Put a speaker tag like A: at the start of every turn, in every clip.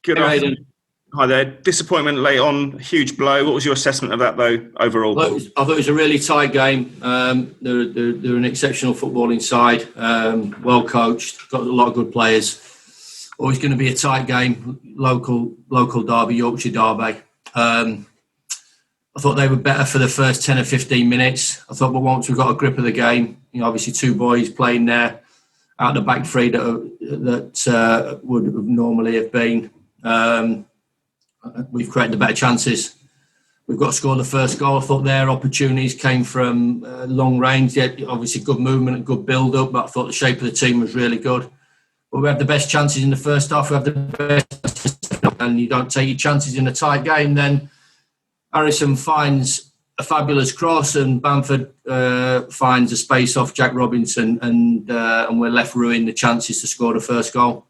A: Good
B: Hey,
A: afternoon. Hi there. Disappointment late on, huge blow. What was your assessment of that, though, overall?
B: I thought it was a really tight game. They're an exceptional footballing side, well coached, got a lot of good players. Always going to be a tight game, local derby, Yorkshire derby. I thought they were better for the first 10 or 15 minutes. I thought, but once we got a grip of the game, obviously two boys playing there out the back three that would have normally have been. We've created the better chances. We've got to score the first goal. I thought their opportunities came from long range. They had obviously good movement and good build-up, but I thought the shape of the team was really good. But we had the best chances in the first half. We had the best, and you don't take your chances in a tight game. Then Harrison finds a fabulous cross, and Bamford finds a space off Jack Robinson, and we're left ruining the chances to score the first goal.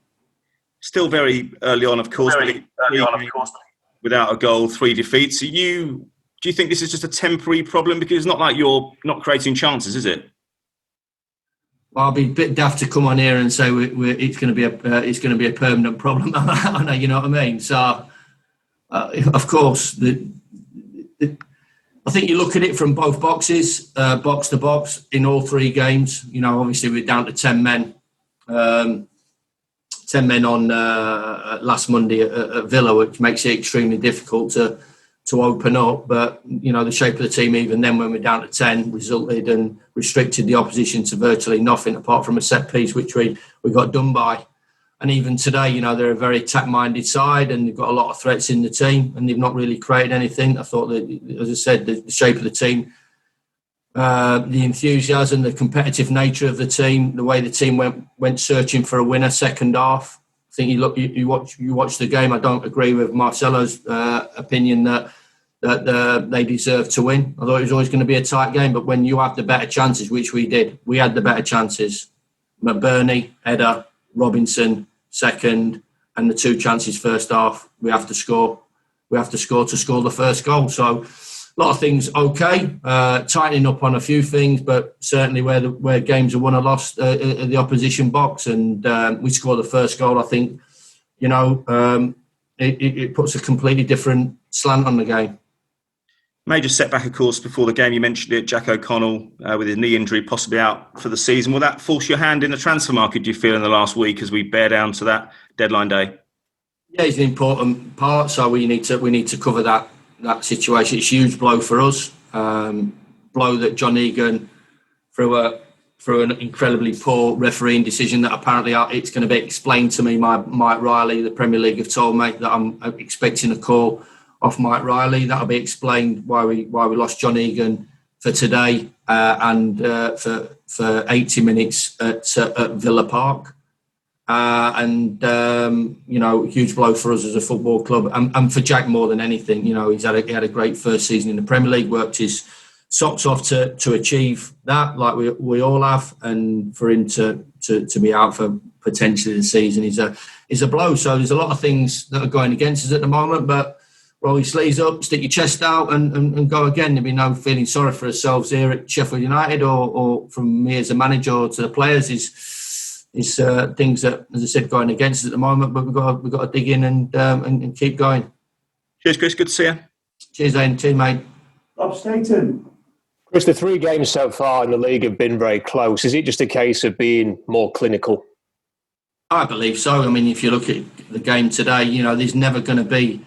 A: Still very early on, of course. Without a goal, 3 defeats. Do you think this is just a temporary problem? Because it's not like you're not creating chances, is it?
B: Well, I'll be a bit daft to come on here and say it's going to be a permanent problem. I know, you know what I mean. So, of course, I think you look at it from both boxes, box to box, in all 3 games. Obviously we're down to 10 men. 10 men on last Monday at Villa, which makes it extremely difficult to open up. But, the shape of the team, even then when we're down to 10, resulted and restricted the opposition to virtually nothing apart from a set piece, which we got done by. And even today, they're a very attack-minded side and they've got a lot of threats in the team and they've not really created anything. I thought that, as I said, the shape of the team, the enthusiasm, the competitive nature of the team, the way the team went searching for a winner second half. I think you watch the game. I don't agree with Marcelo's opinion that they deserve to win. I thought it was always going to be a tight game, but when you have the better chances, which we did, we had the better chances. McBurney, header, Robinson, second, and the 2 chances first half. We have to score. We have to score the first goal. So, a lot of things okay, tightening up on a few things, but certainly where games are won or lost in the opposition box, and we score the first goal. I think, it puts a completely different slant on the game.
A: Major setback, of course, before the game. You mentioned it, Jack O'Connell with his knee injury, possibly out for the season. Will that force your hand in the transfer market, do you feel, in the last week as we bear down to that deadline day?
B: Yeah, he's an important part, so we need to cover that situation. It's a huge blow for us. Blow that John Egan, through an incredibly poor refereeing decision that apparently it's going to be explained to me. Mike Riley, the Premier League, have told me that I'm expecting a call off Mike Riley. That'll be explained why we lost John Egan for today and for 80 minutes at Villa Park. Huge blow for us as a football club and for Jack more than anything. He had a great first season in the Premier League, worked his socks off to achieve that, like we all have, and for him to be out for potentially the season is a blow. So there's a lot of things that are going against us at the moment, but roll your sleeves up, stick your chest out and go again. There'll be no feeling sorry for ourselves here at Sheffield United or from me as a manager or to the players. Is things that, as I said, going against us at the moment, but we've got to dig in and keep going.
A: Cheers, Chris. Good to see you.
B: Cheers, Aidan. Team, mate.
C: Rob Staten.
D: Chris, the 3 games so far in the league have been very close. Is it just a case of being more clinical?
B: I believe so. I mean, if you look at the game today, there's never going to be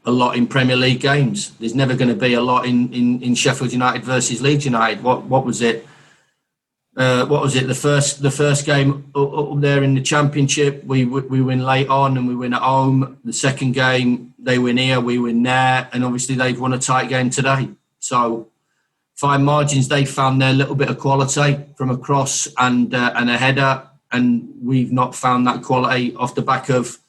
B: a lot in Premier League games. There's never going to be a lot in Sheffield United versus Leeds United. What was it? The first game up there in the Championship, we win late on and we win at home. The second game, they win here, we win there, and obviously they've won a tight game today. So, fine margins. They found their little bit of quality from a cross and a header, and we've not found that quality off the back of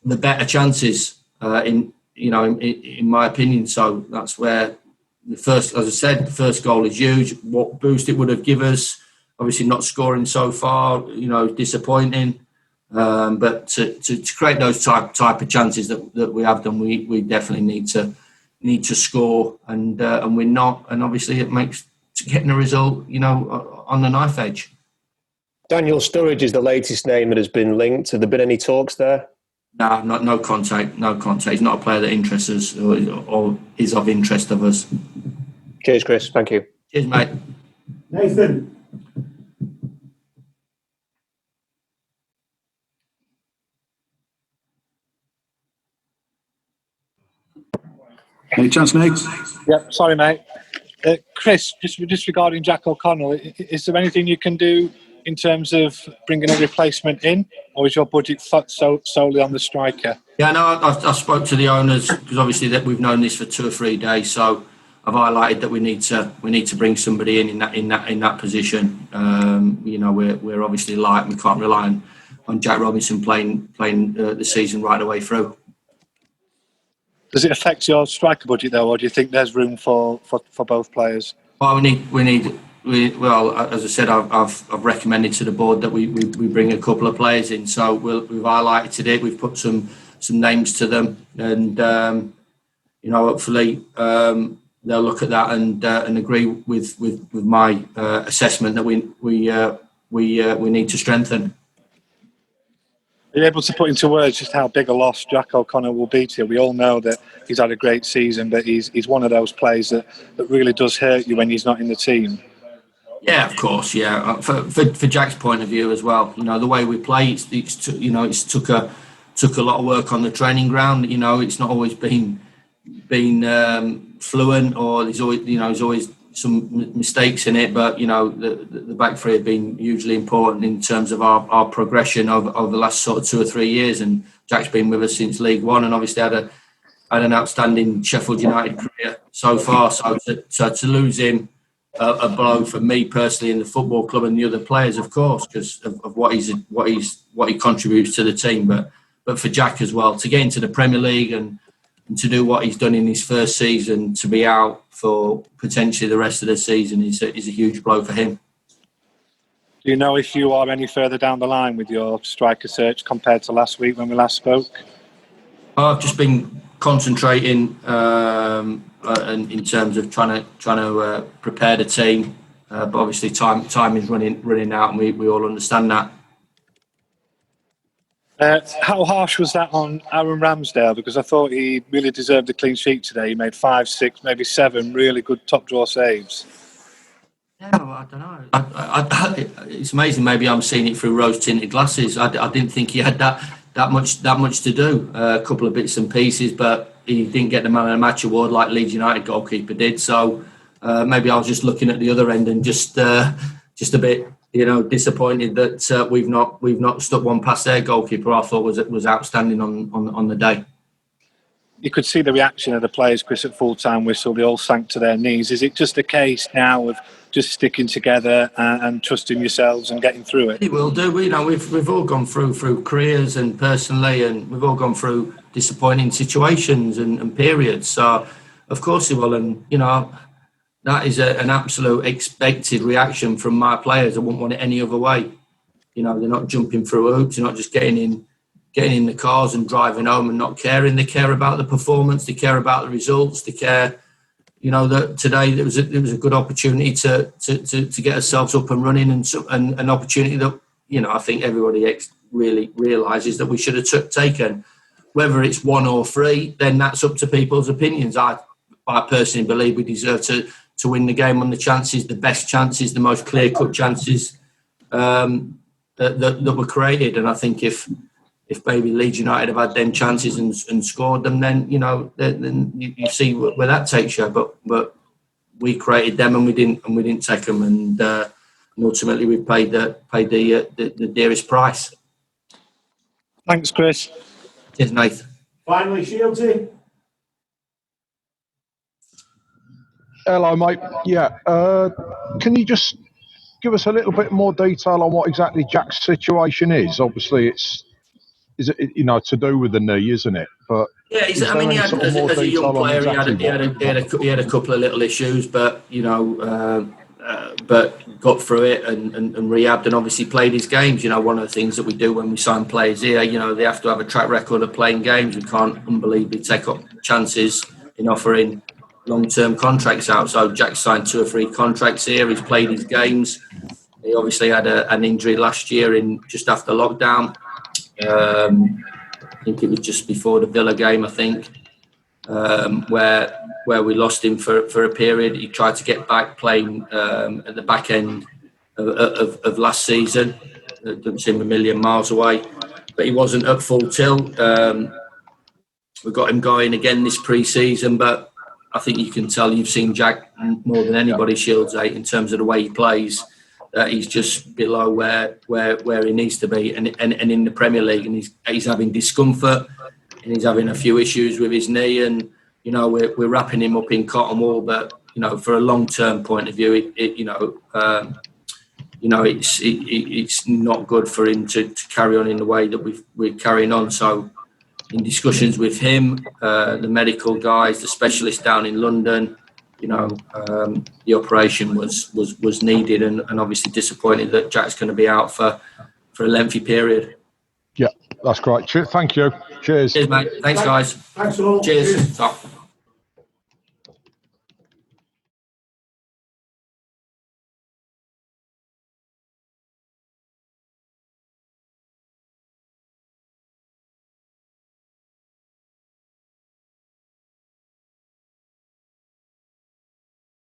B: the better chances. In my opinion. So that's where. As I said, the first goal is huge. What boost it would have given us. Obviously, not scoring so far, disappointing. But to create those type of chances that we have done, we definitely need to score, and we're not. And obviously, it makes getting a result, on the knife edge.
D: Daniel Sturridge is the latest name that has been linked. Have there been any talks there?
B: Nah, no contact, no contact. He's not a player that interests us or is of interest of us.
D: Cheers, Chris. Thank you.
B: Cheers, mate.
C: Nathan.
E: Any chance, Nate?
F: Yep, sorry, mate. Chris, just regarding Jack O'Connell, is there anything you can do in terms of bringing a replacement in, or is your budget solely on the striker?
B: Yeah, no, I spoke to the owners because obviously that we've known this for 2 or 3 days. So I've highlighted that we need to bring somebody in that position. We're obviously light. We can't rely on Jack Robinson playing the season right the way through.
F: Does it affect your striker budget though, or do you think there's room for both players?
B: Well, as I said, I've recommended to the board that we bring a couple of players in. So we've highlighted it. We've put some names to them, and hopefully they'll look at that and agree with my assessment that we need to strengthen.
F: Are you able to put into words just how big a loss Jack O'Connell will be to you? We all know that he's had a great season, but he's one of those players that really does hurt you when he's not in the team.
B: Yeah, of course. Yeah, for Jack's point of view as well. The way we play, it's took a lot of work on the training ground. It's not always been fluent, or there's always some mistakes in it. But the back three have been hugely important in terms of our progression over the last sort of 2 or 3 years. And Jack's been with us since League One, and obviously had an outstanding Sheffield United career so far. So to lose him, a blow for me personally in the football club and the other players, of course, because of what he contributes to the team. But for Jack as well, to get into the Premier League and to do what he's done in his first season, to be out for potentially the rest of the season is a huge blow for him.
F: Do you know if you are any further down the line with your striker search compared to last week when we last spoke?
B: I've just been concentrating in terms of trying to prepare the team, but obviously time is running out, and we all understand that.
F: How harsh was that on Aaron Ramsdale? Because I thought he really deserved a clean sheet today. He made 5, 6, maybe 7 really good top draw saves.
B: Yeah, I don't know. It's amazing. Maybe I'm seeing it through rose-tinted glasses. I didn't think he had that much to do. A couple of bits and pieces, but he didn't get the Man of the Match award like Leeds United goalkeeper did. So maybe I was just looking at the other end and just a bit, disappointed that we've not stuck one past their goalkeeper. I thought was outstanding on the day.
F: You could see the reaction of the players, Chris, at full-time whistle. They all sank to their knees. Is it just a case now of just sticking together and trusting yourselves and getting through it?
B: It will do. We've all gone through careers and personally, and we've all gone through disappointing situations and periods. So, of course, it will. And that is an absolute expected reaction from my players. I wouldn't want it any other way. They're not jumping through hoops. They're not just getting in the cars and driving home and not caring. They care about the performance. They care about the results. They care. That today there was a good opportunity to get ourselves up and running, and an opportunity that I think everybody really realises that we should have taken. Whether it's 1 or 3, then that's up to people's opinions. I personally believe we deserve to win the game on the chances, the best chances, the most clear-cut chances that were created. And I think if maybe Leeds United have had them chances and scored them, then then you see where that takes you. But we created them and we didn't take them, and ultimately we paid the dearest price.
F: Thanks, Chris.
B: Cheers, Nathan.
C: Finally, Shieldsy.
G: Hello, mate. Yeah. Can you just give us a little bit more detail on what exactly Jack's situation is? Obviously, is it to do with the knee, isn't it? But
B: yeah, he had, as a young player, he had a couple of little issues, but but got through it and rehabbed and obviously played his games. One of the things that we do when we sign players here, they have to have a track record of playing games. We can't unbelievably take up chances in offering long-term contracts out. So Jack signed 2 or 3 contracts here. He's played his games. He obviously had an injury last year just after lockdown. think it was just before the Villa game, I think, where we lost him for a period. He tried to get back playing at the back end of last season. It doesn't seem a million miles away, but he wasn't at full tilt. We got him going again this pre-season, but I think you can tell you've seen Jack more than anybody, Shields, in terms of the way he plays. He's just below where he needs to be, and in the Premier League, and he's having discomfort, and he's having a few issues with his knee, and we're wrapping him up in cotton wool. But for a long-term point of view, it's not good for him to carry on in the way that we're carrying on. So, in discussions with him, the medical guys, the specialists down in London, the operation was needed, and obviously disappointed that Jack's going to be out for a lengthy period.
G: Yeah, that's great. Thank you. Cheers.
B: Cheers, mate. Thanks, guys.
C: Thanks all.
B: Cheers. Top.